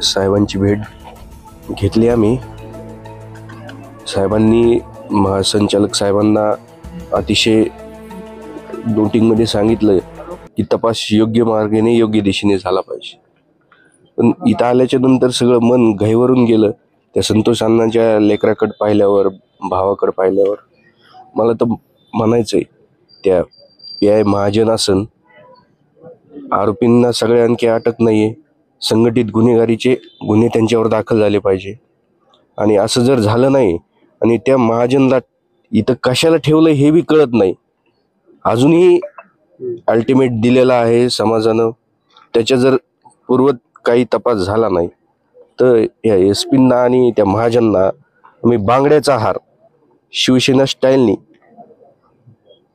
साहेबांची भेट घेतली आम्ही। साहेबांनी महासंचालक साहेबांना अतिशय नोटिंगमध्ये सांगितलं की तपास योग्य मार्गाने योग्य दिशेने झाला पाहिजे। पण इथं आल्याच्या नंतर सगळं मन घाईवरून गेलं। त्या संतोष अण्णांच्या लेकराकडे पाहिल्यावर, भावाकडे पाहिल्यावर मला तर म्हणायचंय, त्या PI महाजन असन, आरोपींना सगळ्या आणखी अटक नाहीये, संघटित गुन्हेगारीचे गुन्हे त्यांच्यावर दाखल झाले पाहिजे। आणि असं जर झालं नाही आणि त्या महाजनला इथं कशाला ठेवलं हे बी कळत नाही, अजूनही अल्टिमेट दिलेला आहे समाजानं, त्याच्या जर पूर्वत काही तपास झाला नाही तर या SP आणि त्या महाजनना आम्ही बांगड्याचा हार शिवसेना स्टाईलनी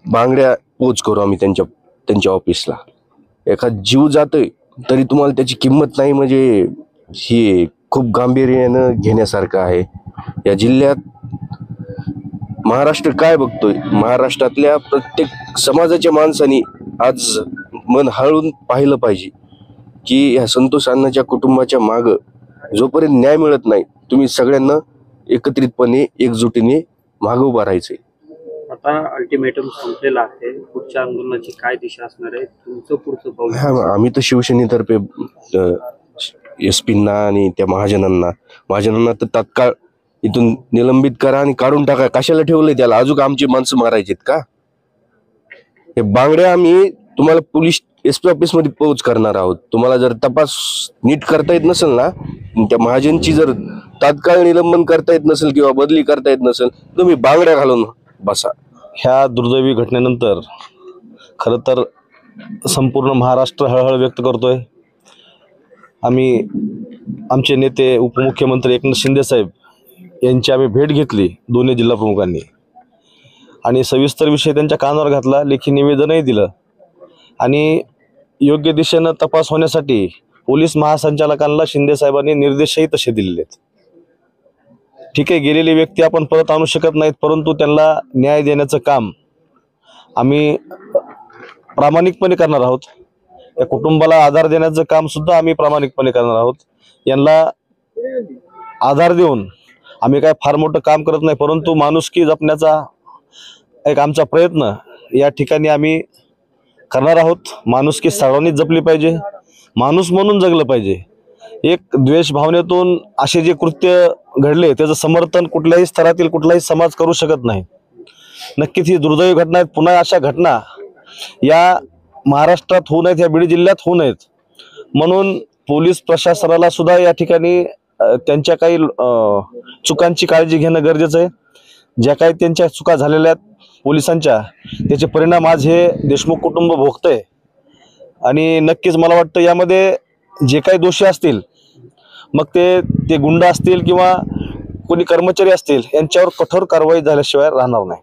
बांगड्या पोच करू आम्ही त्यांच्या ऑफिसला। एखाद जीव जातोय तरी तुम्हाला त्याची किंमत नाही, म्हणजे ही खूप गांभीर्यानं घेण्यासारखं आहे। या जिल्ह्यात महाराष्ट्र काय बघतोय, महाराष्ट्रातल्या प्रत्येक समाजाच्या माणसानी आज मन हळून पाहिलं पाहिजे की या संतोष अण्णाच्या कुटुंबाच्या माग जोपर्यंत न्याय मिळत नाही, तुम्ही सगळ्यांना एकत्रितपणे एकजुटीने मागे उभा राहायचंय। आता अल्टिमेटम संपलेला आहे, पुढच्या आंदोलनाची काय दिशा असणार आहे, तुमचं पुढचं पाऊल? आम्ही तर शिवसेनेतर्फे SP आणि त्या महाजनांना तर तात्काळ इथून निलंबित करा आणि काढून टाका। कशाला ठेवलंय त्याला? अजून आमची माणसं मारायचीत का? हे बांगड्या आम्ही तुम्हाला पोलीस SP ऑफिस मध्ये पोच करणार आहोत। तुम्हाला जर तपास नीट करता येत नसेल ना, त्या महाजनची जर तात्काळ निलंबन करता येत नसेल किंवा बदली करता येत नसेल, तुम्ही बांगड्या घालून बसा। ह्या दुर्दैवी घटनेनंतर खरं तर संपूर्ण महाराष्ट्र हळहळ व्यक्त करतोय। आम्ही आमचे नेते उपमुख्यमंत्री एकनाथ शिंदे साहेब यांची आम्ही भेट घेतली दोन्ही जिल्हा प्रमुखांनी, आणि सविस्तर विषय त्यांच्या कानावर घातला, लेखी निवेदनही दिलं आणि योग्य दिशेनं तपास होण्यासाठी पोलीस महासंचालकांना शिंदे साहेबांनी निर्देशही तसे दिलेले आहेत। ठीक आहे, गेलेली व्यक्ती आपण परत आणू शकत नाहीत, परंतु त्यांना न्याय देण्याचं काम आम्ही प्रामाणिकपणे करणार आहोत। या कुटुंबाला आधार देण्याचं काम सुद्धा आम्ही प्रामाणिकपणे करणार आहोत। यांना आधार देऊन आम्ही काय फार मोठं काम करत नाही, परंतु माणुसकी जपण्याचा एक आमचा प्रयत्न या ठिकाणी आम्ही करणार आहोत। माणुसकी सर्वांनीच जपली पाहिजे, माणूस म्हणून जगलं पाहिजे। एक द्वेष भावनेतून असे जे कृत्य घडले त्याचं समर्थन कुठल्याही स्तरातील कुठलाही समाज करू शकत नाही। नक्कीच ही दुर्दैवी घटना आहेत, पुन्हा अशा घटना या महाराष्ट्रात होऊ नयेत, या बीड जिल्ह्यात होऊ नयेत म्हणून पोलीस प्रशासनाला सुद्धा या ठिकाणी त्यांच्या काही चुकांची काळजी घेणं गरजेचं आहे। ज्या काही त्यांच्या चुका झालेल्या आहेत पोलिसांच्या, त्याचे परिणाम आज हे देशमुख कुटुंब भोगतंय। आणि नक्कीच मला वाटतं यामध्ये जे काही दोषी असतील, मग ते गुंड असतील किंवा कोणी कर्मचारी असतील, यांच्यावर कठोर कारवाई झाल्याशिवाय राहणार नाही।